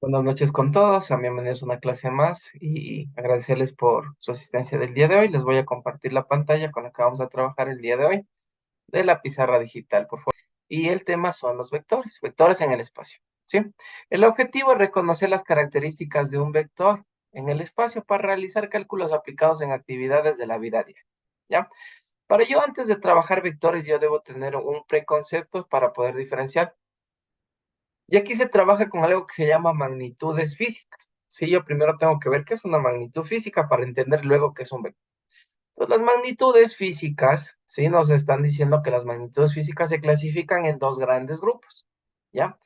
Buenas noches con todos, sean bienvenidos a una clase más y agradecerles por su asistencia del día de hoy. Les voy a compartir la pantalla con la que vamos a trabajar el día de hoy de la pizarra digital, por favor. Y el tema son los vectores, vectores en el espacio, ¿sí? El objetivo es reconocer las características de un vector en el espacio para realizar cálculos aplicados en actividades de la vida diaria, ¿ya? Para ello, antes de trabajar vectores, yo debo tener un preconcepto para poder diferenciar. Y aquí se trabaja con algo que se llama magnitudes físicas. Sí, yo primero tengo que ver qué es una magnitud física para entender luego qué es un vector. Entonces, las magnitudes físicas, sí, nos están diciendo que las magnitudes físicas se clasifican en dos grandes grupos, ¿ya?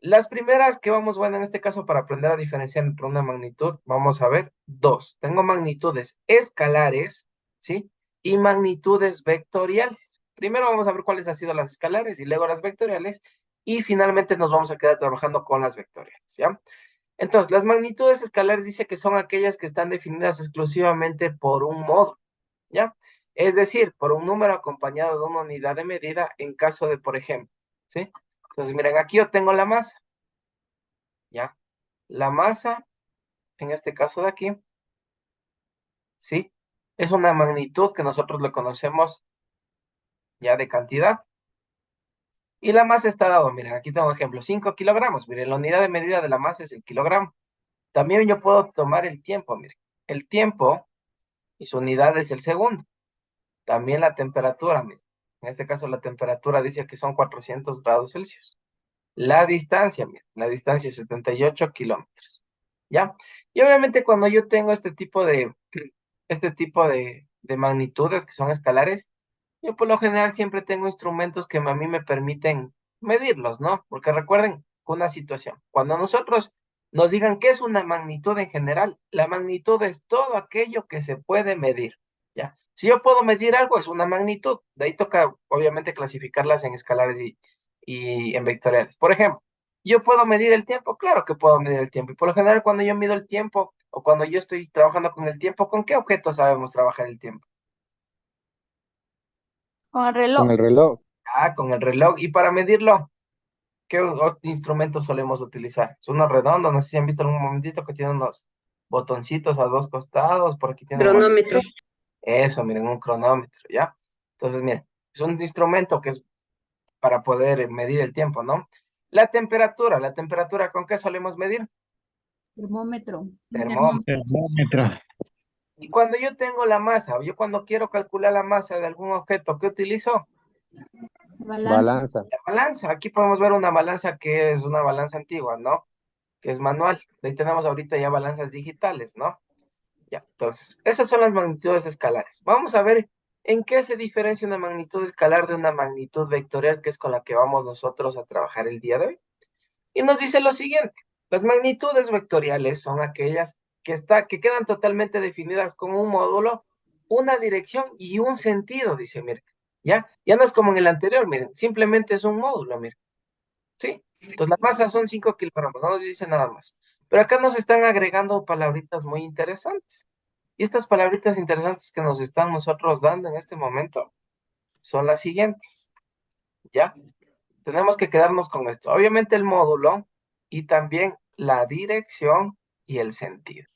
Las primeras que vamos, bueno, en este caso para aprender a diferenciar entre una magnitud, vamos a ver dos. Tengo magnitudes escalares, ¿sí? Y magnitudes vectoriales. Primero vamos a ver cuáles han sido las escalares y luego las vectoriales. Y finalmente nos vamos a quedar trabajando con las vectoriales, ¿ya? Entonces, las magnitudes escalares dice que son aquellas que están definidas exclusivamente por un módulo, ¿ya? Es decir, por un número acompañado de una unidad de medida en caso de, por ejemplo, ¿sí? Entonces, miren, aquí yo tengo la masa, ¿ya? La masa, en este caso de aquí, ¿sí? Es una magnitud que nosotros le conocemos ya de cantidad. Y la masa está dado, miren, aquí tengo un ejemplo, 5 kilogramos. Miren, la unidad de medida de la masa es el kilogramo. También yo puedo tomar el tiempo, miren. El tiempo y su unidad es el segundo. También la temperatura, miren. En este caso la temperatura dice que son 400 grados Celsius. La distancia, miren, la distancia es 78 kilómetros. ¿Ya? Y obviamente cuando yo tengo este tipo de magnitudes que son escalares, yo por lo general siempre tengo instrumentos que a mí me permiten medirlos, ¿no? Porque recuerden una situación, cuando nosotros nos digan qué es una magnitud en general, la magnitud es todo aquello que se puede medir, ¿ya? Si yo puedo medir algo, es una magnitud. De ahí toca, obviamente, clasificarlas en escalares y en vectoriales. Por ejemplo, ¿yo puedo medir el tiempo? Claro que puedo medir el tiempo. Y por lo general, cuando yo mido el tiempo o cuando yo estoy trabajando con el tiempo, ¿con qué objeto sabemos trabajar el tiempo? Con el Con reloj. el reloj. Ah, con el reloj. Y para medirlo, ¿qué instrumento solemos utilizar? Es uno redondo, no sé si han visto algún momentito que tiene unos botoncitos a dos costados, por aquí tiene un Cronómetro. monitor. Eso, miren, un cronómetro, ¿ya? Entonces, miren, es un instrumento que es para poder medir el tiempo, ¿no? La temperatura, ¿con qué solemos medir? Termómetro. Termómetro. Termómetro. Y cuando yo tengo la masa, o yo cuando quiero calcular la masa de algún objeto, ¿qué utilizo? Balanza. Balanza. La balanza. Aquí podemos ver una balanza que es una balanza antigua, ¿no? Que es manual. De ahí tenemos ahorita ya balanzas digitales, ¿no? Ya, entonces, esas son las magnitudes escalares. Vamos a ver en qué se diferencia una magnitud escalar de una magnitud vectorial, que es con la que vamos nosotros a trabajar el día de hoy. Y nos dice lo siguiente, las magnitudes vectoriales son aquellas que quedan totalmente definidas con un módulo, una dirección y un sentido, dice, miren, ¿ya? Ya no es como en el anterior, miren, simplemente es un módulo, miren, ¿sí? Entonces la masa son 5 kilogramos, no nos dice nada más. Pero acá nos están agregando palabritas muy interesantes. Y estas palabritas interesantes que nos están nosotros dando en este momento son las siguientes, ¿ya? Tenemos que quedarnos con esto. Obviamente el módulo y también la dirección y el sentido.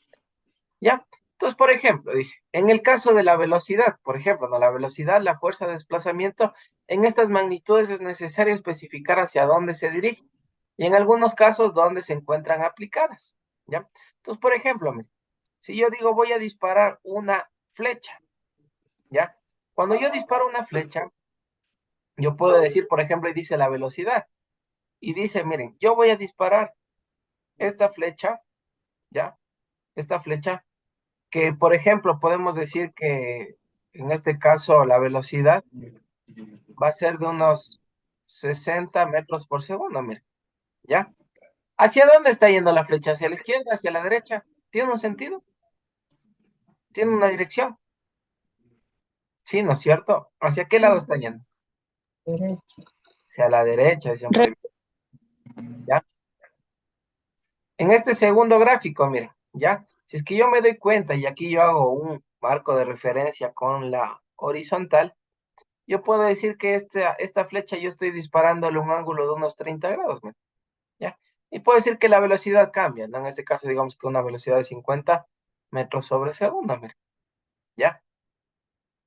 ¿Ya? Entonces, por ejemplo, dice, en el caso de la velocidad, por ejemplo, ¿no? La velocidad, la fuerza de desplazamiento, en estas magnitudes es necesario especificar hacia dónde se dirige y en algunos casos dónde se encuentran aplicadas. ¿Ya? Entonces, por ejemplo, mire, si yo digo voy a disparar una flecha, ¿ya? Cuando yo disparo una flecha, yo puedo decir, por ejemplo, y dice la velocidad, y dice, miren, yo voy a disparar esta flecha, ¿ya? Esta flecha, que por ejemplo podemos decir que en este caso la velocidad va a ser de unos 60 metros por segundo, miren, ¿ya? ¿Hacia dónde está yendo la flecha? ¿Hacia la izquierda, hacia la derecha? ¿Tiene un sentido? ¿Tiene una dirección? Sí, ¿no es cierto? ¿Hacia qué lado está yendo? Hacia la derecha, dicen por ahí, ¿ya? En este segundo gráfico, miren, ¿ya? Si es que yo me doy cuenta y aquí yo hago un marco de referencia con la horizontal, yo puedo decir que esta flecha yo estoy disparándole un ángulo de unos 30 grados, miren, ¿ya? Y puedo decir que la velocidad cambia, ¿no? En este caso, digamos que una velocidad de 50 metros sobre segundo, miren, ¿ya?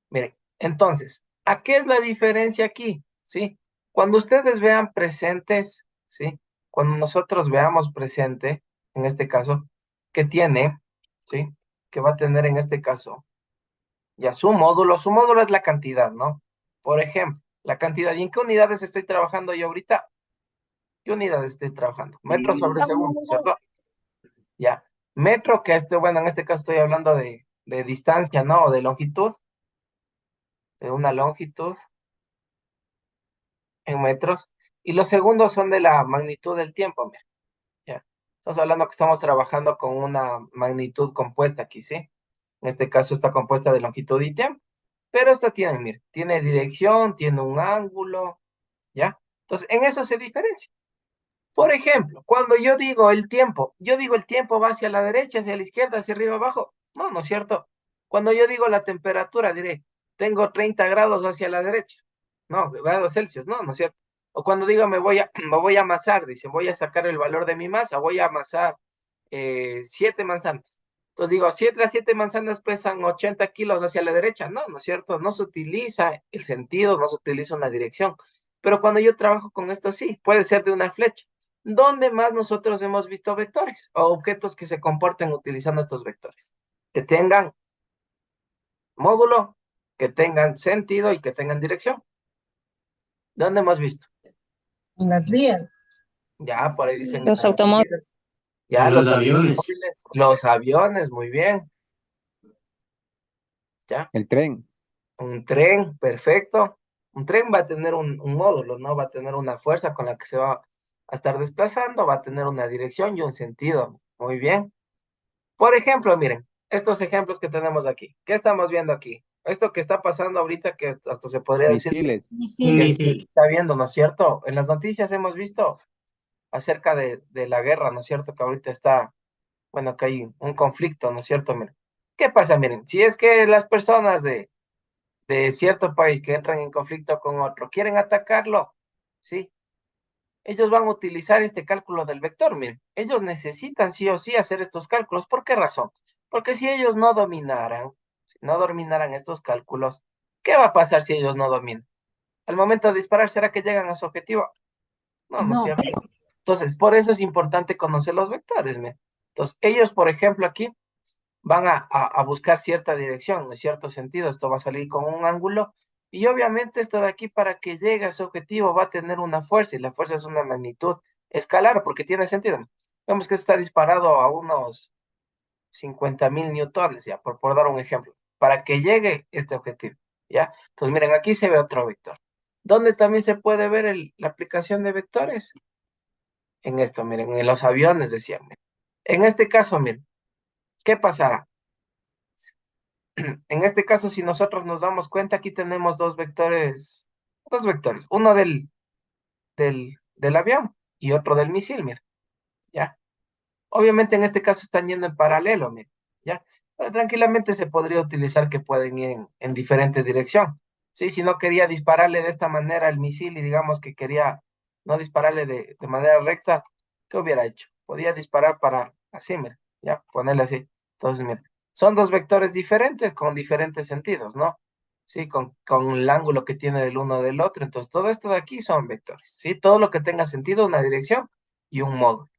Miren, entonces, ¿a qué es la diferencia aquí? ¿Sí? Cuando ustedes vean presentes, ¿sí? Cuando nosotros veamos presente, en este caso, que tiene, ¿sí? Que va a tener en este caso, ya su módulo es la cantidad, ¿no? Por ejemplo, la cantidad, ¿y en qué unidades estoy trabajando yo ahorita? ¿Qué unidades estoy trabajando? Metros sobre segundo, ¿cierto? Ya. Metro, que bueno, en este caso estoy hablando de distancia, ¿no? O de longitud, de una longitud en metros. Y los segundos son de la magnitud del tiempo, mira. Ya. Estamos hablando que estamos trabajando con una magnitud compuesta aquí, ¿sí? En este caso está compuesta de longitud y tiempo. Pero esto tiene, mira, tiene dirección, tiene un ángulo, ¿ya? Entonces, en eso se diferencia. Por ejemplo, cuando yo digo el tiempo va hacia la derecha, hacia la izquierda, hacia arriba, abajo. No, ¿no es cierto? Cuando yo digo la temperatura, diré, tengo 30 grados hacia la derecha. No, grados Celsius, no, ¿no es cierto? O cuando digo me voy a amasar, dice, voy a sacar el valor de mi masa, voy a amasar 7 manzanas. Entonces digo, las 7 manzanas pesan 80 kilos hacia la derecha. No, ¿no es cierto? No se utiliza el sentido, no se utiliza una dirección. Pero cuando yo trabajo con esto, sí, puede ser de una flecha. ¿Dónde más nosotros hemos visto vectores o objetos que se comporten utilizando estos vectores? Que tengan módulo, que tengan sentido y que tengan dirección. ¿Dónde hemos visto? En las vías. Ya, por ahí dicen Los las automóviles. vías. Ya, En los los aviones. automóviles, los aviones, muy bien. Ya, El tren. un tren, perfecto. Un tren va a tener un módulo, ¿no? Va a tener una fuerza con la que se va a estar desplazando, va a tener una dirección y un sentido. Muy bien. Por ejemplo, miren, estos ejemplos que tenemos aquí. ¿Qué estamos viendo aquí? Esto que está pasando ahorita, que hasta se podría decir Misiles. Un que Misil. se misil. está viendo, ¿no es cierto? En las noticias hemos visto acerca de la guerra, ¿no es cierto? Que ahorita está, bueno, que hay un conflicto, ¿no es cierto? Miren, ¿qué pasa? Miren, si es que las personas de cierto país que entran en conflicto con otro quieren atacarlo, ¿sí? Ellos van a utilizar este cálculo del vector, miren, ellos necesitan sí o sí hacer estos cálculos. ¿Por qué razón? Porque si ellos no dominaran, si no dominaran estos cálculos, ¿qué va a pasar si ellos no dominan? Al momento de disparar, ¿será que llegan a su objetivo? No, no es No. cierto. Entonces, por eso es importante conocer los vectores, miren. Entonces, ellos, por ejemplo, aquí van a buscar cierta dirección, en cierto sentido, esto va a salir con un ángulo, y obviamente esto de aquí para que llegue a su objetivo va a tener una fuerza, y la fuerza es una magnitud escalar, porque tiene sentido. Vemos que está disparado a unos 50.000 newtones, ya, por dar un ejemplo, para que llegue este objetivo, ¿ya? Entonces, miren, aquí se ve otro vector. ¿Dónde también se puede ver la aplicación de vectores? En esto, miren, en los aviones, decían. Miren. En este caso, miren, ¿qué pasará? En este caso, si nosotros nos damos cuenta, aquí tenemos dos vectores, uno del avión y otro del misil, mira, ¿ya? Obviamente en este caso están yendo en paralelo, mira, ¿ya? Pero tranquilamente se podría utilizar que pueden ir en diferente dirección, ¿sí? Si no quería dispararle de esta manera al misil y digamos que quería no dispararle de manera recta, ¿qué hubiera hecho? Podía disparar para así, mira, ¿ya? Ponerle así. Entonces, mira, son dos vectores diferentes con diferentes sentidos, ¿no? Sí, con el ángulo que tiene del uno del otro. Entonces, todo esto de aquí son vectores, ¿sí? Todo lo que tenga sentido, una dirección y un módulo,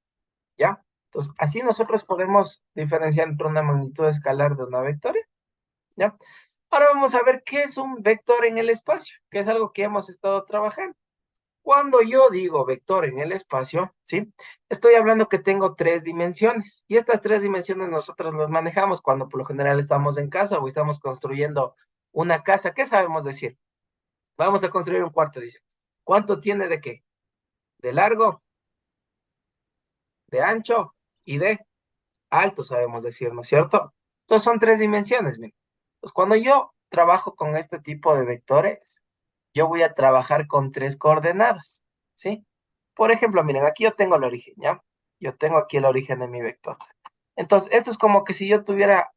¿ya? Entonces, así nosotros podemos diferenciar entre una magnitud escalar de una vectoria, ¿ya? Ahora vamos a ver qué es un vector en el espacio, que es algo que hemos estado trabajando. Cuando yo digo vector en el espacio, ¿sí? Estoy hablando que tengo 3 dimensiones, y estas 3 dimensiones nosotros las manejamos cuando por lo general estamos en casa o estamos construyendo una casa. ¿Qué sabemos decir? Vamos a construir un cuarto, dice. ¿Cuánto tiene de qué? De largo, de ancho y de alto, sabemos decir, ¿no es cierto? Entonces son 3 dimensiones, miren. Entonces cuando yo trabajo con este tipo de vectores, yo voy a trabajar con 3 coordenadas, ¿sí? Por ejemplo, miren, aquí yo tengo el origen, ¿ya? Yo tengo aquí el origen de mi vector. Entonces, esto es como que si yo tuviera,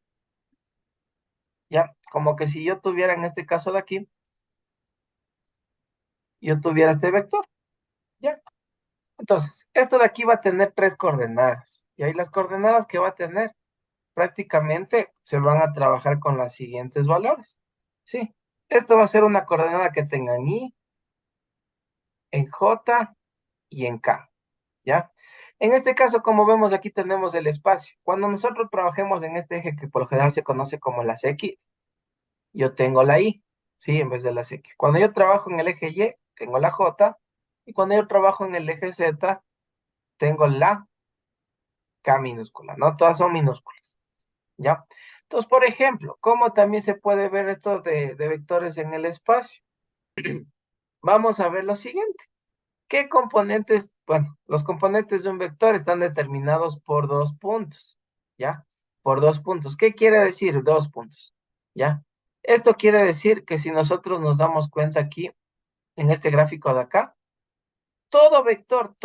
¿ya? Como que si yo tuviera en este caso de aquí, yo tuviera este vector, ¿ya? Entonces, esto de aquí va a tener 3 coordenadas. Y ahí las coordenadas que va a tener prácticamente se van a trabajar con los siguientes valores. Sí, esto va a ser una coordenada que tenga en I, en J y en K, ¿ya? En este caso, como vemos aquí tenemos el espacio. Cuando nosotros trabajemos en este eje que por lo general se conoce como las X, yo tengo la I, ¿sí? En vez de las X. Cuando yo trabajo en el eje Y, tengo la J, y cuando yo trabajo en el eje Z, tengo la K minúscula, ¿no? Todas son minúsculas, ¿ya? Entonces, por ejemplo, ¿cómo también se puede ver esto de vectores en el espacio? Vamos a ver lo siguiente. ¿Qué componentes? Bueno, los componentes de un vector están determinados por 2 puntos, ¿ya? Por 2 puntos. ¿Qué quiere decir 2 puntos? ¿Ya? Esto quiere decir que si nosotros nos damos cuenta aquí, en este gráfico de acá, todo vector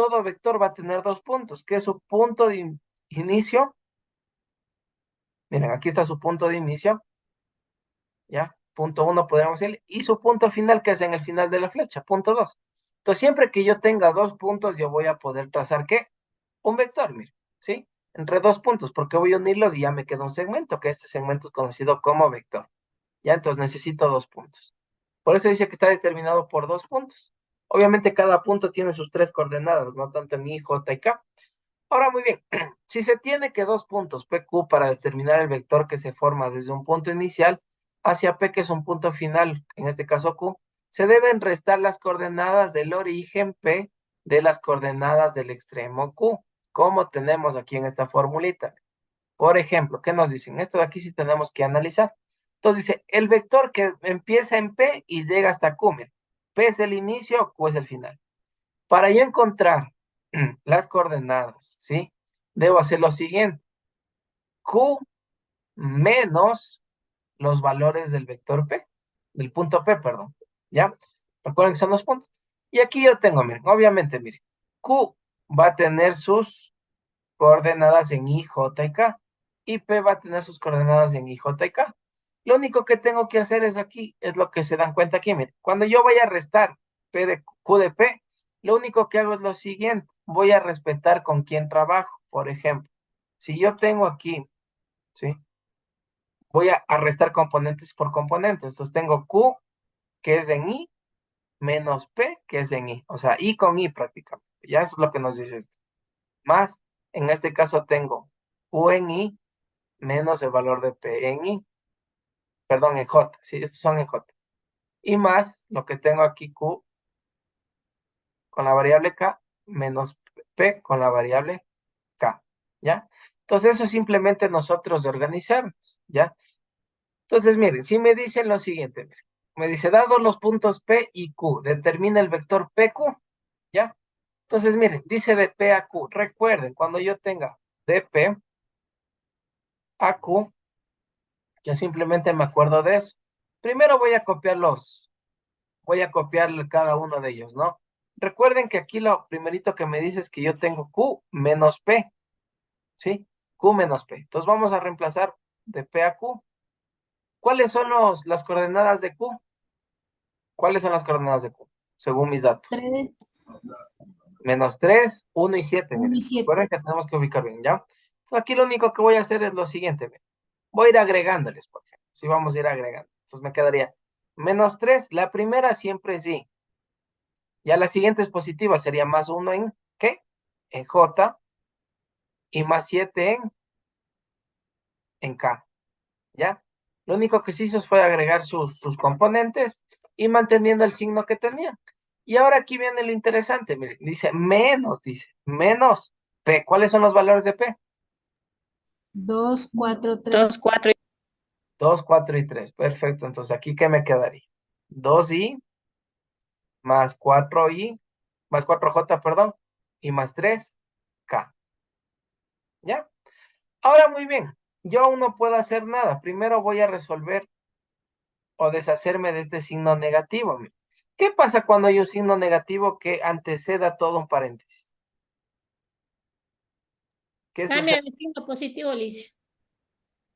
va a tener 2 puntos, que es su punto de inicio. Miren, aquí está su punto de inicio, ¿ya? Punto 1 podríamos decir, y su punto final, que es en el final de la flecha, punto 2. Entonces, siempre que yo tenga 2 puntos, yo voy a poder trazar, ¿qué? Un vector, mire, ¿sí? Entre 2 puntos, porque voy a unirlos y ya me queda un segmento, que este segmento es conocido como vector. Ya, entonces necesito 2 puntos. Por eso dice que está determinado por 2 puntos. Obviamente cada punto tiene sus 3 coordenadas, no tanto en I, J y K. Ahora, muy bien, si se tiene que 2 puntos PQ para determinar el vector que se forma desde un punto inicial hacia P, que es un punto final, en este caso Q, se deben restar las coordenadas del origen P de las coordenadas del extremo Q, como tenemos aquí en esta formulita. Por ejemplo, ¿qué nos dicen? Esto de aquí sí tenemos que analizar. Entonces dice, el vector que empieza en P y llega hasta Q, mira, P es el inicio, Q es el final. Para yo encontrar las coordenadas, ¿sí? Debo hacer lo siguiente. Q menos los valores del vector P, del punto P, perdón. ¿Ya? Recuerden que son los puntos. Y aquí yo tengo, miren, obviamente, miren, Q va a tener sus coordenadas en I, J y K. Y P va a tener sus coordenadas en I, J y K. Lo único que tengo que hacer es aquí, es lo que se dan cuenta aquí, miren. Cuando yo vaya a restar P de Q de P, lo único que hago es lo siguiente. Voy a respetar con quién trabajo. Por ejemplo, si yo tengo aquí, ¿sí? Voy a restar componentes por componentes. Entonces tengo Q, que es en I, menos P, que es en I. O sea, I con I prácticamente. Ya eso es lo que nos dice esto. Más, en este caso tengo Q en I, menos el valor de P en I. Perdón, en J. Sí, estos son en J. Y más lo que tengo aquí, Q con la variable K, menos P con la variable K. ¿Ya? Entonces eso es simplemente nosotros de organizarnos. ¿Ya? Entonces, miren, si me dicen lo siguiente, miren, me dice, dados los puntos P y Q, determina el vector PQ, ¿ya? Entonces, miren, dice de P a Q. Recuerden, cuando yo tenga de P a Q, yo simplemente me acuerdo de eso. Primero voy a copiar cada uno de ellos, ¿no? Recuerden que aquí lo primerito que me dice es que yo tengo Q menos P, ¿sí? Q menos P. Entonces vamos a reemplazar de P a Q. ¿Cuáles son las coordenadas de Q? ¿Cuáles son las coordenadas de Q? Según mis datos. 3, Menos 3, 1 y 7. 1 y Miren. Recuerden 7. que tenemos que ubicar bien, ¿ya? Entonces aquí lo único que voy a hacer es lo siguiente. Miren. Voy a ir agregándoles, por ejemplo. Sí, vamos a ir agregando. Entonces me quedaría menos 3. La primera siempre es sí. Ya la siguiente es positiva. Sería más 1 en ¿qué? En J. Y más 7 en K. ¿Ya? Lo único que se hizo fue agregar sus componentes y manteniendo el signo que tenía. Y ahora aquí viene lo interesante, miren, dice, menos P. ¿Cuáles son los valores de P? 2, 4, 2, 3. 4. 2, 4 y 3. Perfecto, entonces aquí ¿qué me quedaría? 2i más 4i, más 4j, perdón, y más 3k. ¿Ya? Ahora muy bien, yo aún no puedo hacer nada. Primero voy a resolver o deshacerme de este signo negativo. ¿Qué pasa cuando hay un signo negativo que anteceda todo un paréntesis? ¿Qué sucede? Cambia de signo positivo, Lice.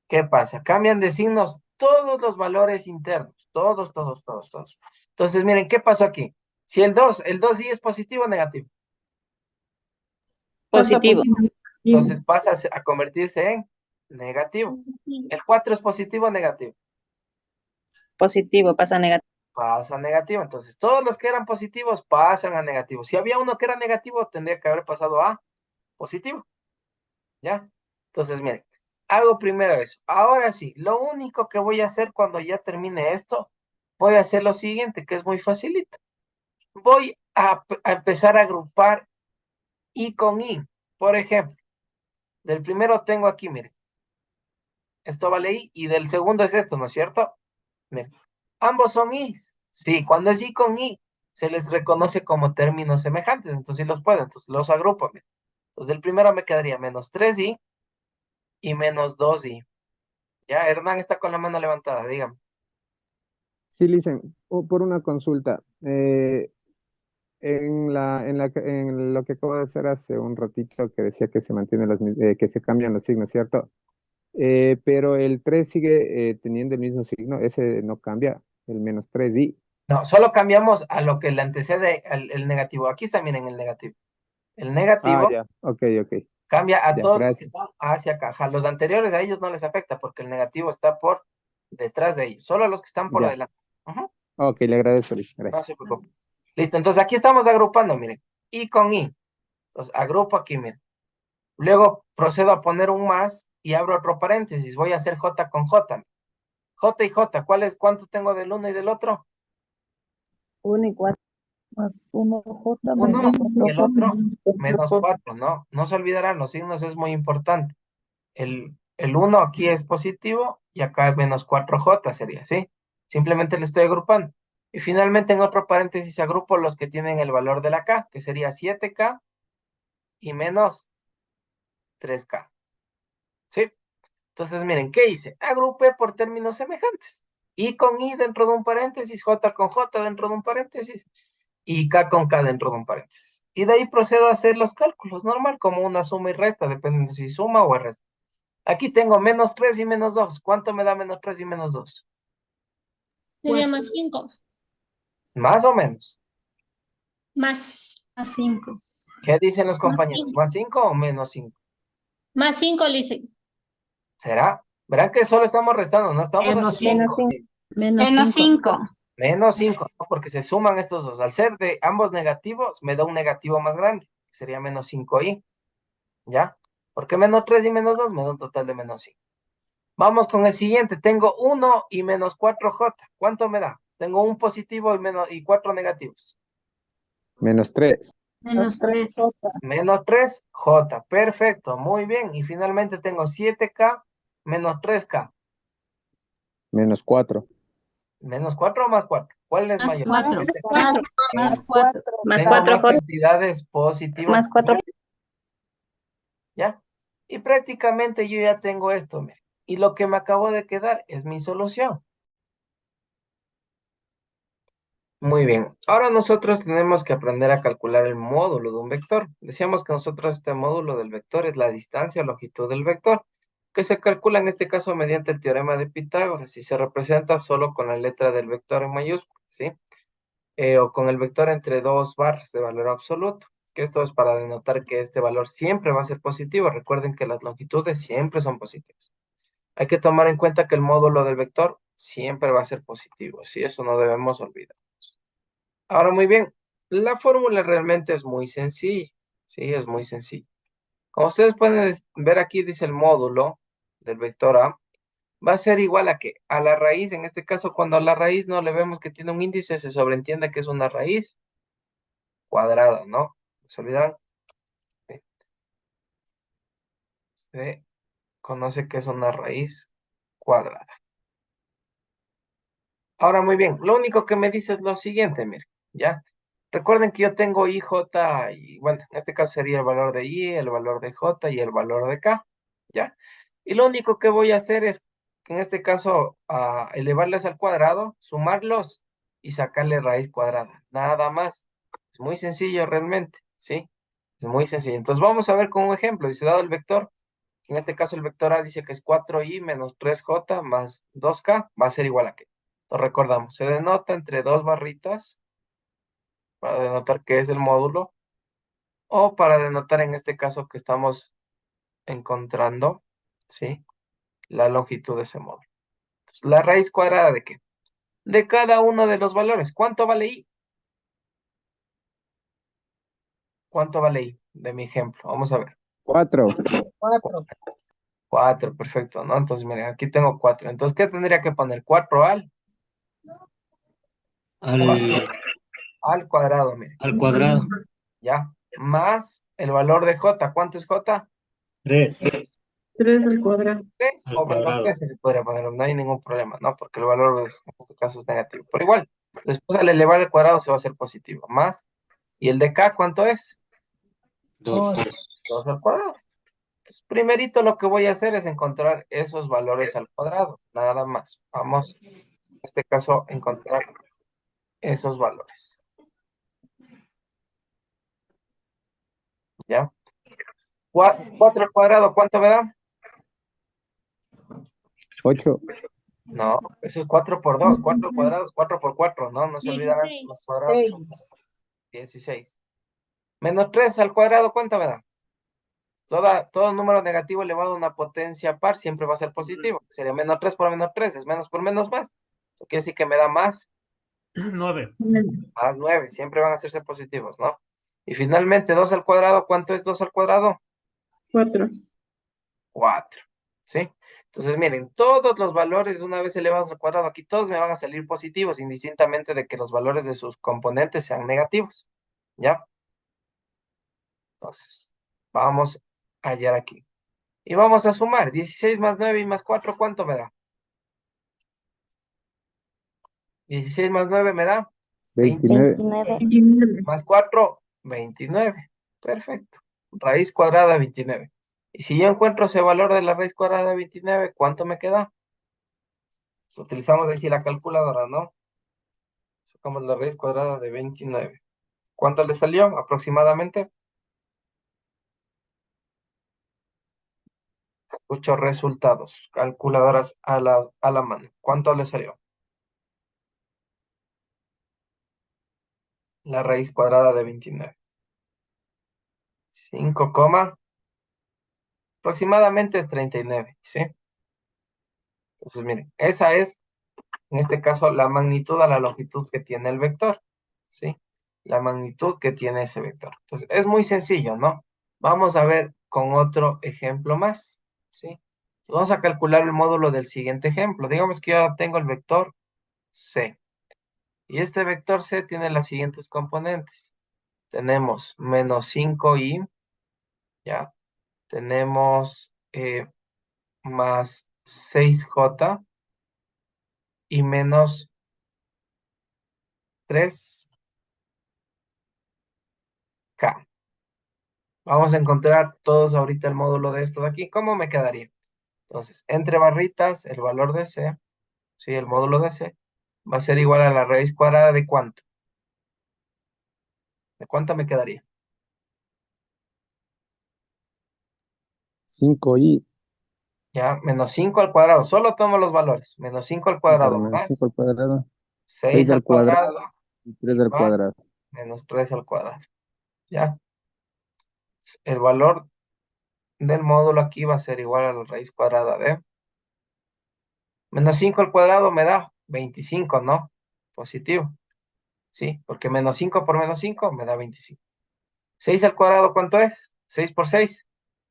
¿Qué pasa? Cambian de signos todos los valores internos, todos, todos, todos, todos. Entonces, miren, ¿qué pasó aquí? Si el 2i es positivo o negativo. Positivo. Entonces pasa a convertirse en negativo. ¿El 4 es positivo o negativo? Positivo, pasa negativo. Pasa a negativo. Entonces todos los que eran positivos pasan a negativo. Si había uno que era negativo, tendría que haber pasado a positivo. ¿Ya? Entonces, miren, hago primero eso. Ahora sí, lo único que voy a hacer cuando ya termine esto, voy a hacer lo siguiente, que es muy facilito. Voy a empezar a agrupar I con I. Por ejemplo, del primero tengo aquí, miren, esto vale I, y del segundo es esto, ¿no es cierto? Miren, ambos son I. Sí, cuando es I con I, se les reconoce como términos semejantes, entonces sí los puedo, entonces los agrupo, miren. Entonces del primero me quedaría menos 3i y menos 2i. Ya, Hernán está con la mano levantada, dígame. Sí, Licen, por una consulta. En lo que acabo de hacer hace un ratito que decía que se mantienen que se cambian los signos, ¿cierto? Pero el 3 sigue teniendo el mismo signo, ese no cambia, el menos 3 y. No, solo cambiamos a lo que le antecede el negativo. Aquí está, miren, el negativo. El Ah, negativo ya, ok, ok, cambia a ya, todos los que gracias. están hacia acá. Ajá, los anteriores a ellos no les afecta porque el negativo está por detrás de ellos. Solo los que están por Ya, adelante. Ujú, ok, le agradezco, Liz, no gracias. se preocupe. Listo, entonces aquí estamos agrupando, miren. I con I. Entonces agrupo aquí, miren. Luego procedo a poner un más y abro otro paréntesis. Voy a hacer J con J. J y J, ¿cuánto tengo del uno y del otro? 1 y 4 más 1, J Uno menos y el 4J. otro menos 4, ¿no? No se olvidarán, los signos es muy importante. El uno aquí es positivo y acá es menos 4J sería, ¿sí? Simplemente le estoy agrupando. Y finalmente en otro paréntesis agrupo los que tienen el valor de la K, que sería 7K y menos 3K, ¿sí? Entonces, miren, ¿qué hice? Agrupé por términos semejantes. I con I dentro de un paréntesis, J con J dentro de un paréntesis y K con K dentro de un paréntesis. Y de ahí procedo a hacer los cálculos, normal, como una suma y resta, dependiendo si suma o es resta. Aquí tengo menos 3 y menos 2. ¿Cuánto me da menos 3 y menos 2? Sería más 5. Más o menos. Más. Más 5. ¿Qué dicen los Más compañeros? 5. ¿Más 5 o menos 5? Más 5, Lice. ¿Será? Verán que solo estamos restando, no estamos Menos haciendo Menos 5. 100. Menos Menos 5. 5. Menos 5, ¿no? Porque se suman estos dos. Al ser de ambos negativos, me da un negativo más grande, que sería menos 5i. ¿Ya? Porque menos 3 y menos 2 me da un total de menos 5. Vamos con el siguiente. Tengo 1 y menos 4J. ¿Cuánto me da? Tengo un positivo y 4 negativos. Menos 3, Menos 3. Menos 3J. Perfecto. Muy bien. Y finalmente tengo 7K menos 3K. menos 4, ¿Menos 4 o más 4? ¿Cuál es Más mayor? 4. Este. Más Bien. 4. Más Tengo 4 más J. cantidades positivas. Más 4. ¿Ya? Y prácticamente yo ya tengo esto, miren. Y lo que me acabo de quedar es mi solución. Muy bien. Ahora nosotros tenemos que aprender a calcular el módulo de un vector. Decíamos que nosotros este módulo del vector es la distancia o longitud del vector, que se calcula en este caso mediante el teorema de Pitágoras y se representa solo con la letra del vector en mayúsculas, ¿sí? O con el vector entre dos barras de valor absoluto, que esto es para denotar que este valor siempre va a ser positivo. Recuerden que las longitudes siempre son positivas. Hay que tomar en cuenta que el módulo del vector siempre va a ser positivo, ¿sí? Eso no debemos olvidar. Ahora, muy bien, la fórmula realmente es muy sencilla, ¿sí? Es muy sencilla. Como ustedes pueden ver aquí, dice el módulo del vector A, va a ser igual a que a la raíz, en este caso, cuando a la raíz no le vemos que tiene un índice, se sobreentiende que es una raíz cuadrada, ¿no? ¿Se olvidaron? Sí. Se conoce que es una raíz cuadrada. Ahora, muy bien, lo único que me dice es lo siguiente, miren, ¿ya? Recuerden que yo tengo I, J, y bueno, en este caso sería el valor de I, el valor de J y el valor de K, ¿ya? Y lo único que voy a hacer es, en este caso, elevarles al cuadrado, sumarlos y sacarle raíz cuadrada, nada más. Es muy sencillo realmente, ¿sí? Es muy sencillo. Entonces vamos a ver con un ejemplo, dice, dado el vector, en este caso el vector A dice que es 4i menos 3j más 2k, va a ser igual a qué. Entonces recordamos, se denota entre dos barritas para denotar qué es el módulo, o para denotar en este caso que estamos encontrando, ¿sí? La longitud de ese módulo. Entonces, ¿la raíz cuadrada de qué? De cada uno de los valores. ¿Cuánto vale i? ¿Cuánto vale i? De mi ejemplo. Vamos a ver. 4. 4. 4, perfecto, ¿no? Entonces, miren, aquí tengo 4. Entonces, ¿qué tendría que poner? 4 al, al cuadrado, miren. al cuadrado. ¿Ya? Más el valor de j. ¿Cuánto es j? 3 3 al cuadrado. 3 al o menos cuadrado. 3 se podría poner, no hay ningún problema, ¿no? Porque el valor en este caso es negativo. Pero igual, después al elevar el cuadrado se va a hacer positivo. Más, ¿y el de k cuánto es? 2 2 al cuadrado. Entonces, primerito lo que voy a hacer es encontrar esos valores al cuadrado, nada más. Vamos, en este caso, encontrar esos valores. ¿Ya? 4 al cuadrado, ¿cuánto me da? 8. No, eso es 4 por 2. 4 al cuadrado es 4 por 4, ¿no? No se olvidarán 16. los cuadrados. 6. 16. Menos 3 al cuadrado, ¿cuánto me da? Todo número negativo elevado a una potencia par siempre va a ser positivo. Sería menos 3 por menos 3, es menos por menos más. Eso quiere decir que me da más 9 más 9. Siempre van a hacerse positivos, ¿no? Y finalmente, 2 al cuadrado, ¿cuánto es 2 al cuadrado? 4. 4. ¿Sí? Entonces, miren, todos los valores una vez elevados al cuadrado, aquí todos me van a salir positivos, indistintamente de que los valores de sus componentes sean negativos. ¿Ya? Entonces, vamos a hallar aquí. Y vamos a sumar. 16 más 9 y más 4, ¿cuánto me da? 16 más 9 me da 29. 29. más 4, 29. Perfecto. Raíz cuadrada de 29. Y si yo encuentro ese valor de la raíz cuadrada de 29, ¿cuánto me queda? Pues utilizamos decir la calculadora, ¿no? Sacamos la raíz cuadrada de 29. ¿Cuánto le salió aproximadamente? Escucho resultados. Calculadoras a la mano. ¿Cuánto le salió? La raíz cuadrada de 29. 5, aproximadamente es 39, ¿sí? Entonces, miren, esa es, en este caso, la magnitud a la longitud que tiene el vector, ¿sí? La magnitud que tiene ese vector. Entonces, es muy sencillo, ¿no? Vamos a ver con otro ejemplo más, ¿sí? Vamos a calcular el módulo del siguiente ejemplo. Digamos que yo ahora tengo el vector C. Y este vector C tiene las siguientes componentes. Tenemos menos 5i, ¿ya? Tenemos más 6j y menos 3k. Vamos a encontrar todos ahorita el módulo de esto de aquí. ¿Cómo me quedaría? Entonces, entre barritas, el valor de C, ¿sí? El módulo de C, va a ser igual a la raíz cuadrada de ¿cuánto? ¿De cuánto me quedaría? 5i. Ya, menos 5 al cuadrado. Solo tomo los valores. Menos 5 al Para cuadrado menos 5 más al cuadrado. 6 6 al al cuadrado cuadrado y 3 al más cuadrado. menos 3 al cuadrado. ¿Ya? El valor del módulo aquí va a ser igual a la raíz cuadrada de menos 5 al cuadrado me da 25, ¿no? Positivo, ¿sí? Porque menos 5 por menos 5 me da 25. 6 al cuadrado, ¿cuánto es? 6 por 6,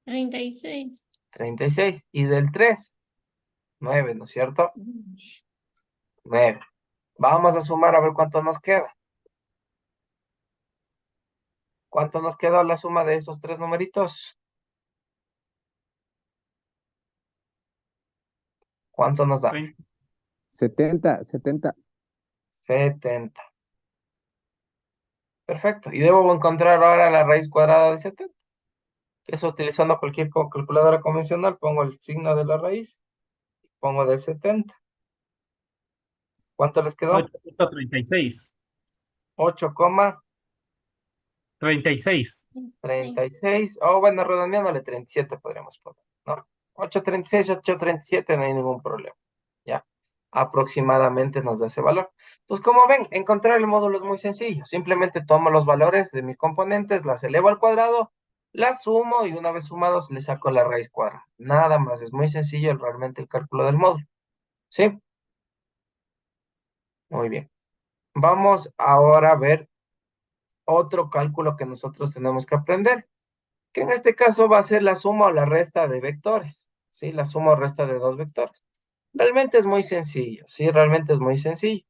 36. 36. Y del 3, 9, ¿no es cierto? 9. Vamos a sumar a ver cuánto nos queda. ¿Cuánto nos quedó la suma de esos tres numeritos? ¿Cuánto nos da? 70. 70. 70. Perfecto. Y debo encontrar ahora la raíz cuadrada de 70. Eso utilizando cualquier calculadora convencional, pongo el signo de la raíz, pongo del 70. ¿Cuánto les quedó? 8.36. 8,36. 36. O bueno, redondeándole 37 podríamos poner, ¿no? 8,36, 8,37, no hay ningún problema. ¿Ya? aproximadamente nos da ese valor. Entonces, como ven, encontrar el módulo es muy sencillo. Simplemente tomo los valores de mis componentes, las elevo al cuadrado, las sumo y una vez sumados le saco la raíz cuadrada. Nada más, es muy sencillo realmente el cálculo del módulo. ¿Sí? Muy bien. Vamos ahora a ver otro cálculo que nosotros tenemos que aprender, que en este caso va a ser la suma o la resta de vectores. ¿Sí? La suma o resta de dos vectores. Realmente es muy sencillo, ¿sí? Realmente es muy sencillo.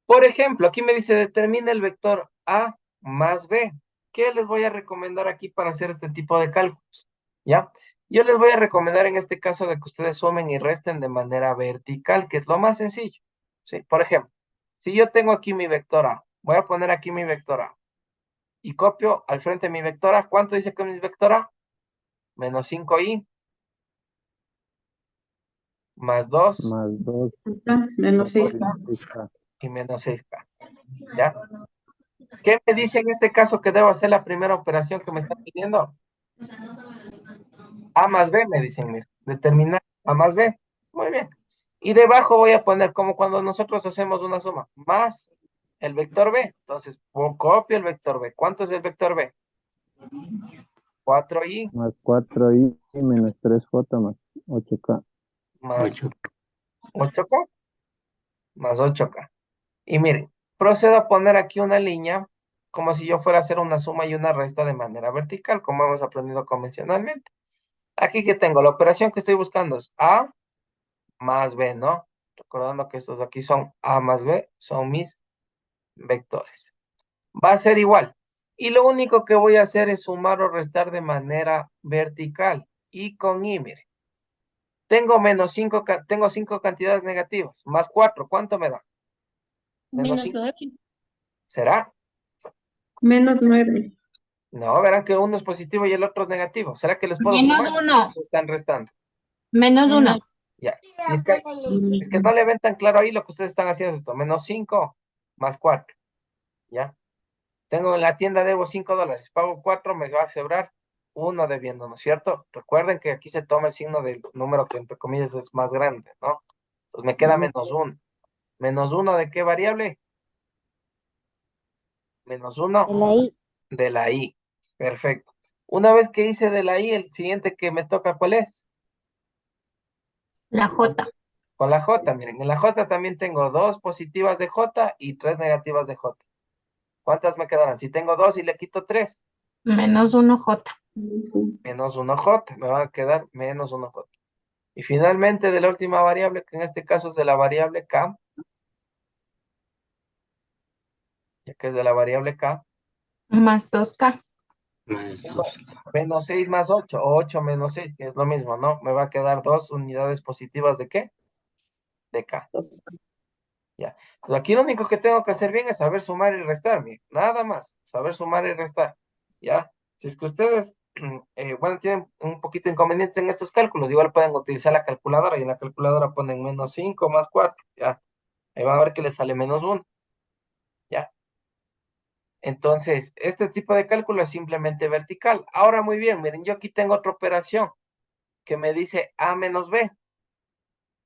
Por ejemplo, aquí me dice determina el vector A más B. ¿Qué les voy a recomendar aquí para hacer este tipo de cálculos? ¿Ya? Yo les voy a recomendar en este caso de que ustedes sumen y resten de manera vertical, que es lo más sencillo. ¿Sí? Por ejemplo, si yo tengo aquí mi vector A, voy a poner aquí mi vector A y copio al frente mi vector A. ¿Cuánto dice que es mi vector A? Menos 5i más 2 Más 2 Menos 6. y menos 6k. ¿Ya? ¿Qué me dice en este caso que debo hacer la primera operación que me está pidiendo? A más B, me dicen, mira, determinar A más B. Muy bien. Y debajo voy a poner, como cuando nosotros hacemos una suma, más el vector B. Entonces, copio el vector B. ¿Cuánto es el vector B? 4i más 4i menos 3j más 8k. más 8k más 8k. Y miren, procedo a poner aquí una línea como si yo fuera a hacer una suma y una resta de manera vertical, como hemos aprendido convencionalmente. Aquí que tengo, la operación que estoy buscando es A más B, ¿no? Recordando que estos aquí son A más B, son mis vectores. Va a ser igual. Y lo único que voy a hacer es sumar o restar de manera vertical. Y con I, mire. Tengo menos 5, tengo 5 cantidades negativas, más 4, ¿cuánto me da? Menos Menos 5. 9. ¿Será? Menos 9. No, verán que uno es positivo y el otro es negativo. ¿Será que les puedo Menos sumar? uno. ¿O se están restando? Menos uno. Ya. Si es que no le ven tan claro ahí, lo que ustedes están haciendo es esto. Menos 5 más 4. ¿Ya? Tengo en la tienda, debo $5. Pago 4, me va a sobrar 1 debiendo, ¿no es cierto? Recuerden que aquí se toma el signo del número que entre comillas es más grande, ¿no? Entonces me queda menos 1. ¿Menos 1 de qué variable? Menos 1 De la I, de la I. Perfecto. Una vez que hice de la I, el siguiente que me toca, ¿cuál es? La J. Con la J, miren, en la J también tengo 2 positivas de J y 3 negativas de J. ¿Cuántas me quedarán? Si tengo 2 y le quito 3, Menos uno J. menos 1 J, me va a quedar menos 1 J. Y finalmente de la última variable, que en este caso es de la variable K, ya que es de la variable K, Más 2K. tengo menos 6 más 8, o 8 menos 6, que es lo mismo, ¿no? Me va a quedar 2 unidades positivas de ¿qué? De K. Ya. Entonces aquí lo único que tengo que hacer bien es saber sumar y restar, bien. Nada más, saber sumar y restar. ¿Ya? Si es que ustedes, bueno, tienen un poquito de inconveniente en estos cálculos, igual pueden utilizar la calculadora y en la calculadora ponen menos 5 más 4, ¿ya? Ahí van a ver que les sale menos 1, ¿ya? Entonces, este tipo de cálculo es simplemente vertical. Ahora, muy bien, miren, yo aquí tengo otra operación que me dice A menos B,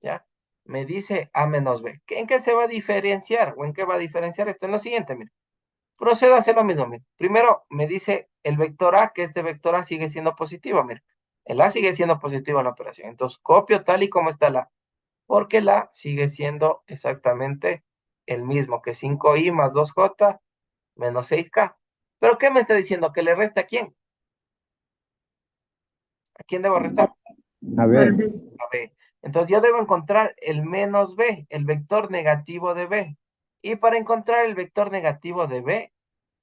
¿ya? Me dice A menos B. ¿En qué se va a diferenciar? ¿O en qué va a diferenciar esto? En lo siguiente, miren. Procedo a hacer lo mismo, miren. Primero me dice el vector A, que este vector A sigue siendo positivo, miren. El A sigue siendo positivo en la operación. Entonces, copio tal y como está el A. Porque el A sigue siendo exactamente el mismo, que 5i más 2j menos 6k. ¿Pero qué me está diciendo? ¿Que le resta a quién? ¿A quién debo restar? A ver, A B. Entonces yo debo encontrar el menos B, el vector negativo de B. Y para encontrar el vector negativo de B,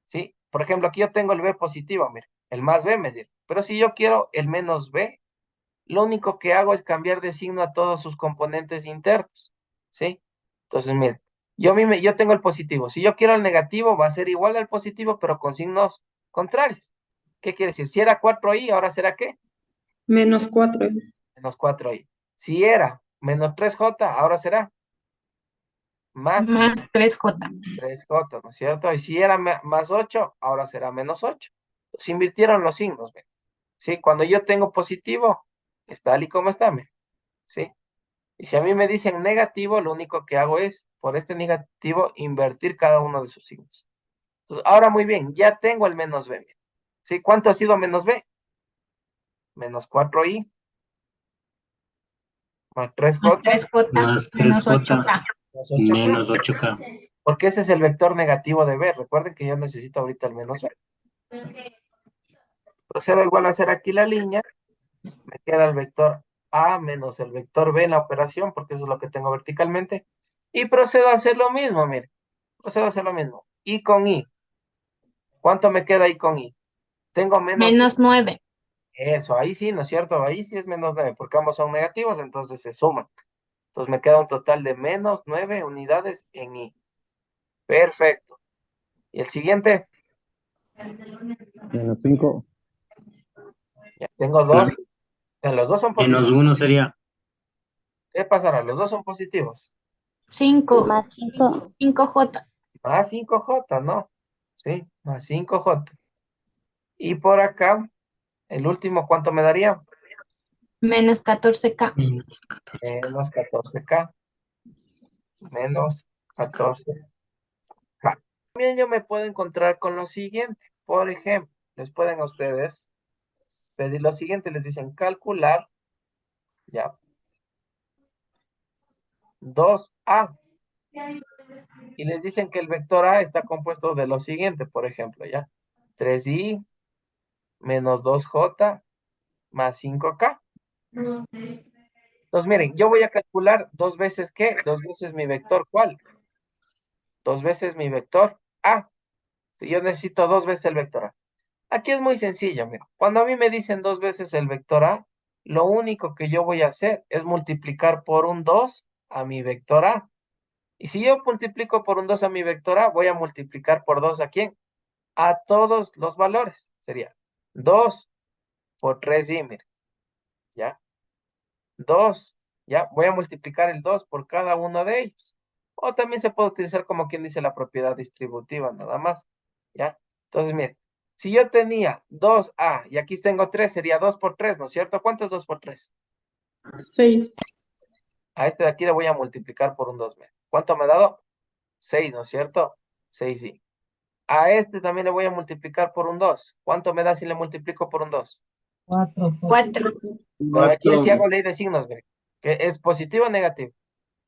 ¿sí? Por ejemplo, aquí yo tengo el B positivo, mire, el más B medir. Pero si yo quiero el menos B, lo único que hago es cambiar de signo a todos sus componentes internos, ¿sí? Entonces, mire, yo tengo el positivo. Si yo quiero el negativo, va a ser igual al positivo, pero con signos contrarios. ¿Qué quiere decir? Si era 4i, ¿ahora será qué? Menos 4. Menos 4i. Si era menos 3j, ahora será más Más 3J. 3j, ¿no es cierto? Y si era más 8, ahora será menos 8. Se invirtieron los signos, ¿ven? ¿Sí? Cuando yo tengo positivo, es tal y como está, ¿ven? ¿Sí? Y si a mí me dicen negativo, lo único que hago es, por este negativo, invertir cada uno de sus signos. Entonces, ahora muy bien, ya tengo el menos b. ¿Sí? ¿Cuánto ha sido menos b? Menos 4i más 3j Más 3J Más menos 3J 8K. más 8k. menos 8K. Porque ese es el vector negativo de b. Recuerden que yo necesito ahorita el menos b. Procedo igual a hacer aquí la línea. Me queda el vector a menos el vector b en la operación, porque eso es lo que tengo verticalmente. Y procedo a hacer lo mismo, mire. Procedo a hacer lo mismo. Y con i. ¿Cuánto me queda i con i? Tengo Menos 9. Eso, ahí sí, ¿no es cierto? Ahí sí es menos 9, porque ambos son negativos, entonces se suman. Entonces me queda un total de menos 9 unidades en i. Perfecto. Y el siguiente, Menos 5. ya tengo dos. Los dos son Menos positivos. 1 sería ¿Qué pasará? Los dos son positivos. 5. Más 5. 5J. Más 5j, ¿no? Sí, más 5j. Y por acá, el último, ¿cuánto me daría? Menos 14K. menos 14K. Menos 14k. Menos 14k. También yo me puedo encontrar con lo siguiente. Por ejemplo, les pueden a ustedes pedir lo siguiente. Les dicen calcular, ya, 2a. Y les dicen que el vector a está compuesto de lo siguiente, por ejemplo, ya. 3i menos 2j más 5k. Entonces, miren, yo voy a calcular dos veces ¿qué? Dos veces mi vector, ¿cuál? Dos veces mi vector a. Si yo necesito dos veces el vector a. Aquí es muy sencillo, mira. Cuando a mí me dicen dos veces el vector a, lo único que yo voy a hacer es multiplicar por un 2 a mi vector a. Y si yo multiplico por un 2 a mi vector a, voy a multiplicar por 2 ¿a quién? A todos los valores. Sería 2 por 3i, mire. ¿Ya? 2. ¿Ya? Voy a multiplicar el 2 por cada uno de ellos. O también se puede utilizar como quien dice la propiedad distributiva, nada más. ¿Ya? Entonces, mire, si yo tenía 2a y aquí tengo 3, sería 2 por 3, ¿no es cierto? ¿Cuánto es 2 por 3? 6. A este de aquí le voy a multiplicar por un 2. Mire. ¿Cuánto me ha dado? 6, ¿no es cierto? 6i. A este también le voy a multiplicar por un 2. ¿Cuánto me da si le multiplico por un 2? 4. 4. Pero aquí sí 4 hago ley de signos, mire. Que es positivo o negativo.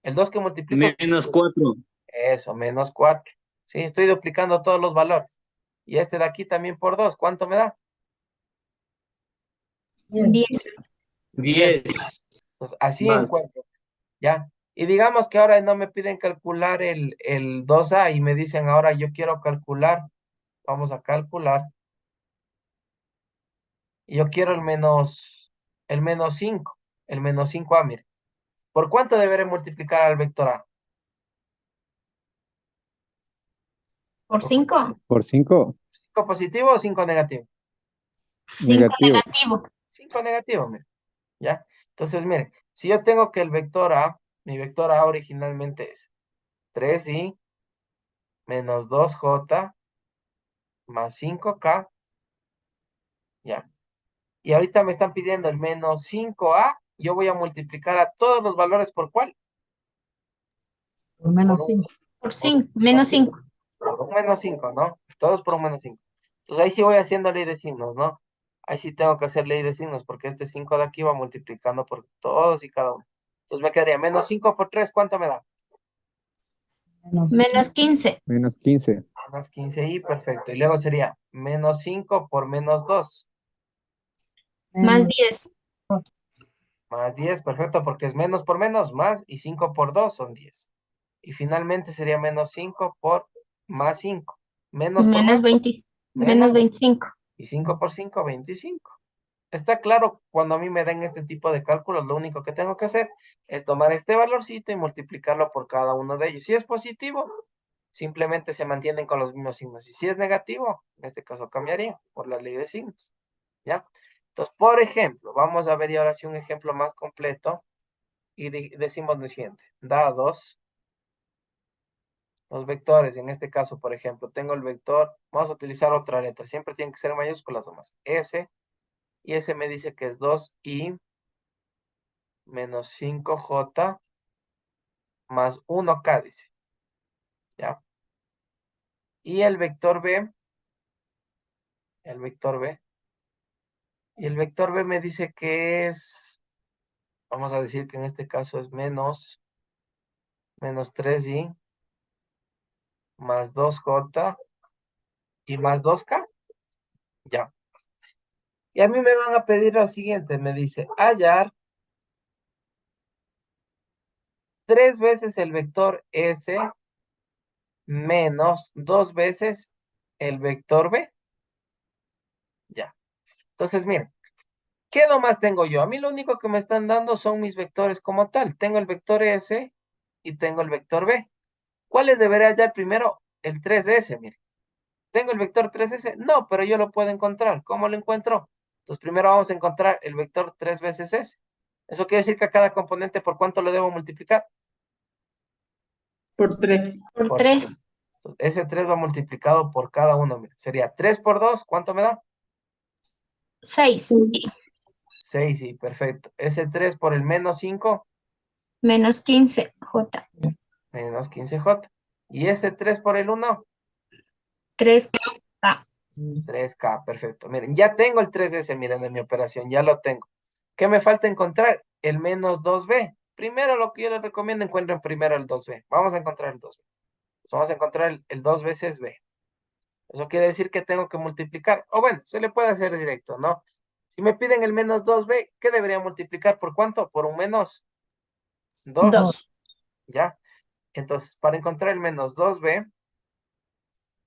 El 2 que multiplico es menos positivo. 4 Eso, menos 4. Sí, estoy duplicando todos los valores. Y este de aquí también por 2. ¿Cuánto me da? 10. 10. 10 Entonces, así más encuentro. ¿Ya? Y digamos que ahora no me piden calcular el 2a y me dicen ahora yo quiero calcular. Vamos a calcular. Y yo quiero el menos 5. El menos 5a, mire. ¿Por cuánto deberé multiplicar al vector a? Por 5. Por 5. ¿5 positivo o 5 negativo? 5 Negativo. negativo. 5 negativo, mire. ¿Ya? Entonces, mire, si yo tengo que el vector a, mi vector a originalmente es 3i menos 2j más 5k, ¿ya? Y ahorita me están pidiendo el menos 5a, yo voy a multiplicar a todos los valores por ¿cuál? Por menos Por un, 5. Por por 5. Menos 5. por un menos 5, ¿no? Todos por un menos 5. Entonces ahí sí voy haciendo ley de signos, ¿no? Ahí sí tengo que hacer ley de signos, porque este 5 de aquí va multiplicando por todos y cada uno. Entonces me quedaría menos 5 por 3, ¿cuánto me da? Menos 15. Menos 15. Menos 15i, perfecto. Y luego sería menos 5 por menos 2. Más Menos 10. Más 10, perfecto, porque es menos por menos, más, y 5 por 2 son 10. Y finalmente sería menos 5 por más 5. Menos por Menos más, 20. Menos menos, 25. y 5 por 5, 25. Está claro, cuando a mí me den este tipo de cálculos, lo único que tengo que hacer es tomar este valorcito y multiplicarlo por cada uno de ellos. Si es positivo, simplemente se mantienen con los mismos signos. Y si es negativo, en este caso cambiaría por la ley de signos. ¿Ya? Entonces, por ejemplo, vamos a ver y ahora sí un ejemplo más completo. Y decimos lo siguiente. Dados los vectores, en este caso, por ejemplo, tengo el vector, vamos a utilizar otra letra. Siempre tienen que ser mayúsculas o más. S, y S me dice que es 2i menos 5j más 1K, dice. ¿Ya? Y el vector B, y el vector B me dice que es, vamos a decir que en este caso es menos 3y más 2J y más 2K. Ya. Y a mí me van a pedir lo siguiente, me dice hallar 3 veces el vector S menos 2 veces el vector B. Ya. Entonces, miren, ¿qué nomás tengo yo? A mí lo único que me están dando son mis vectores como tal. Tengo el vector S y tengo el vector B. ¿Cuáles deberé hallar primero? El 3S, miren. ¿Tengo el vector 3S? No, pero yo lo puedo encontrar. ¿Cómo lo encuentro? Entonces, primero vamos a encontrar el vector 3 veces S. Eso quiere decir que a cada componente, ¿por cuánto lo debo multiplicar? Por 3. Por Por 3. ese 3 va multiplicado por cada uno. Mira, sería 3 por 2, ¿cuánto me da? 6. 6, sí, perfecto. Ese 3 por el menos 5, Menos 15. J. menos 15J. Y ese 3 por el 1, 3. K. 3K, perfecto. Miren, ya tengo el 3S, miren, de mi operación, ya lo tengo. ¿Qué me falta encontrar? El menos 2B. Primero lo que yo les recomiendo, encuentren primero el 2B. Vamos a encontrar el 2B. Entonces, vamos a encontrar el 2 veces B. Eso quiere decir que tengo que multiplicar. O bueno, se le puede hacer directo, ¿no? Si me piden el menos 2B, ¿qué debería multiplicar? ¿Por cuánto? Por un menos 2. 2. ¿Ya? Entonces, para encontrar el menos 2B,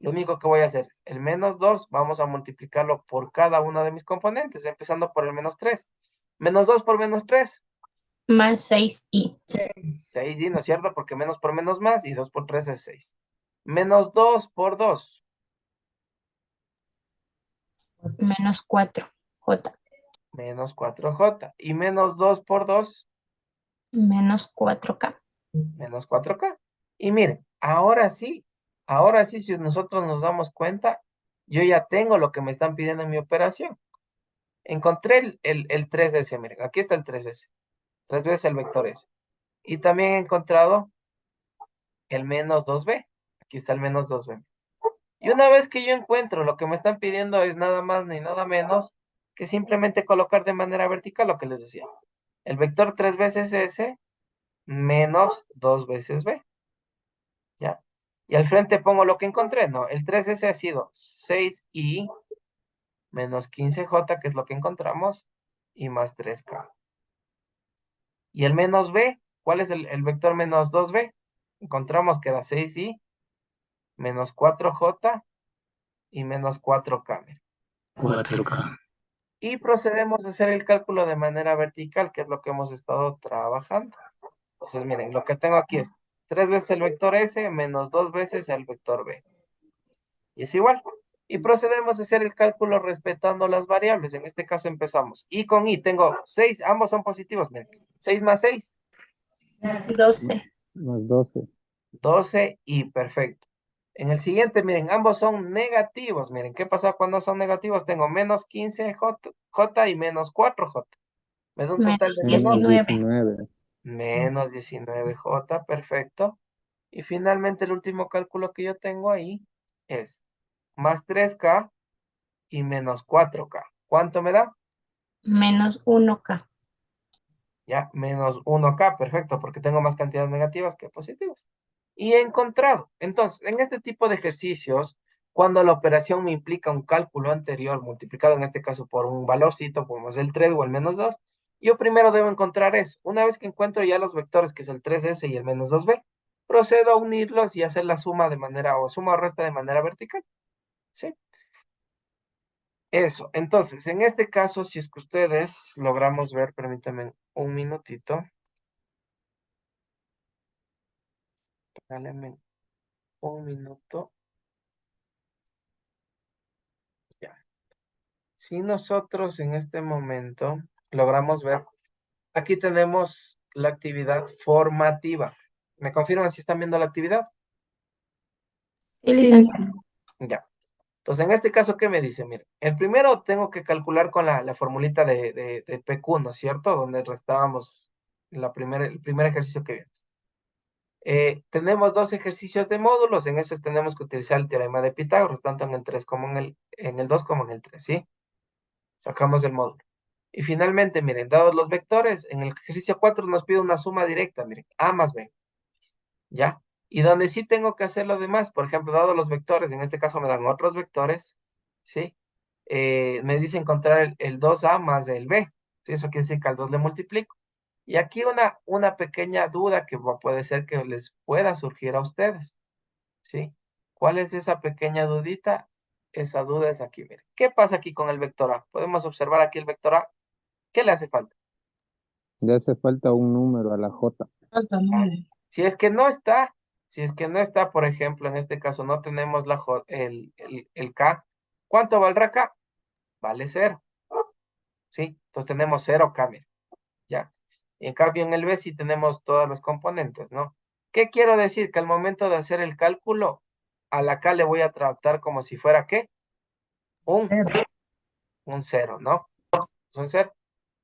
lo único que voy a hacer es el menos 2, vamos a multiplicarlo por cada uno de mis componentes, empezando por el menos 3. Menos 2 por menos 3, Más 6i. 6, ¿no es cierto? Porque menos por menos más y 2 por 3 es 6. Menos 2 por 2, Menos 4. J. menos 4J. Y menos 2 por 2, Menos 4K. menos 4K. Y miren, ahora sí, si nosotros nos damos cuenta, yo ya tengo lo que me están pidiendo en mi operación. Encontré el 3S, miren, aquí está el 3S. 3 veces el vector S. Y también he encontrado el menos 2B. Aquí está el menos 2B. Y una vez que yo encuentro lo que me están pidiendo es nada más ni nada menos que simplemente colocar de manera vertical lo que les decía. El vector 3 veces S menos 2 veces B. ¿Ya? Y al frente pongo lo que encontré, ¿no? El 3S ha sido 6i menos 15J, que es lo que encontramos, y más 3K. Y el menos B, ¿cuál es el vector menos 2B? Encontramos que era 6i menos 4J y menos 4K. 4K. Y procedemos a hacer el cálculo de manera vertical, que es lo que hemos estado trabajando. Entonces, miren, lo que tengo aquí es 3 veces el vector S menos 2 veces el vector B. Y es igual. Y procedemos a hacer el cálculo respetando las variables. En este caso empezamos. Y con I tengo 6, ambos son positivos, miren. 6 más 6, 12. Más 12. 12 y perfecto. En el siguiente, miren, ambos son negativos. Miren, ¿qué pasa cuando son negativos? Tengo menos 15J y menos 4J. Me da un total Menos de Menos 19. 19. menos 19J, perfecto. Y finalmente el último cálculo que yo tengo ahí es más 3K y menos 4K. ¿Cuánto me da? Menos 1K. Ya, menos 1K, perfecto, porque tengo más cantidades negativas que positivas. Y he encontrado. Entonces, en este tipo de ejercicios, cuando la operación me implica un cálculo anterior multiplicado en este caso por un valorcito, como es el 3 o el menos 2, yo primero debo encontrar eso. Una vez que encuentro ya los vectores, que es el 3S y el menos 2B, procedo a unirlos y hacer la suma de manera, o suma o resta de manera vertical. ¿Sí? Eso. Entonces, en este caso, si es que ustedes logramos ver, permítanme un minutito. Regálenme un minuto. Ya. Si nosotros en este momento logramos ver, aquí tenemos la actividad formativa. ¿Me confirman si están viendo la actividad? Sí, Sí. licenciado. Ya. Entonces, en este caso, ¿qué me dice? Mire, el primero tengo que calcular con la formulita de PQ, ¿no es cierto? Donde restábamos el primer ejercicio que vimos. Tenemos dos ejercicios de módulos, en esos tenemos que utilizar el teorema de Pitágoras, tanto en el 3 como en el 2 como en el 3, ¿sí? Sacamos el módulo. Y finalmente, miren, dados los vectores, en el ejercicio 4 nos pide una suma directa, miren, A más B, ¿ya? Y donde sí tengo que hacer lo demás, por ejemplo, dados los vectores, en este caso me dan otros vectores, ¿sí? Me dice encontrar el 2A más el B, ¿sí? Eso quiere decir que al 2 le multiplico. Y aquí una pequeña duda que puede ser que les pueda surgir a ustedes, ¿sí? ¿Cuál es esa pequeña dudita? Esa duda es aquí, miren. ¿Qué pasa aquí con el vector A? Podemos observar aquí el vector A. ¿Qué le hace falta? Le hace falta un número a la J. Falta número. Si es que no está, por ejemplo, en este caso no tenemos el K, ¿cuánto valdrá K? Vale 0, ¿sí? Entonces tenemos 0K, miren, ya. Y en cambio en el B sí tenemos todas las componentes, ¿no? ¿Qué quiero decir? Que al momento de hacer el cálculo, a la K le voy a tratar como si fuera, ¿qué? Un Cero. un 0, ¿no? Es un 0.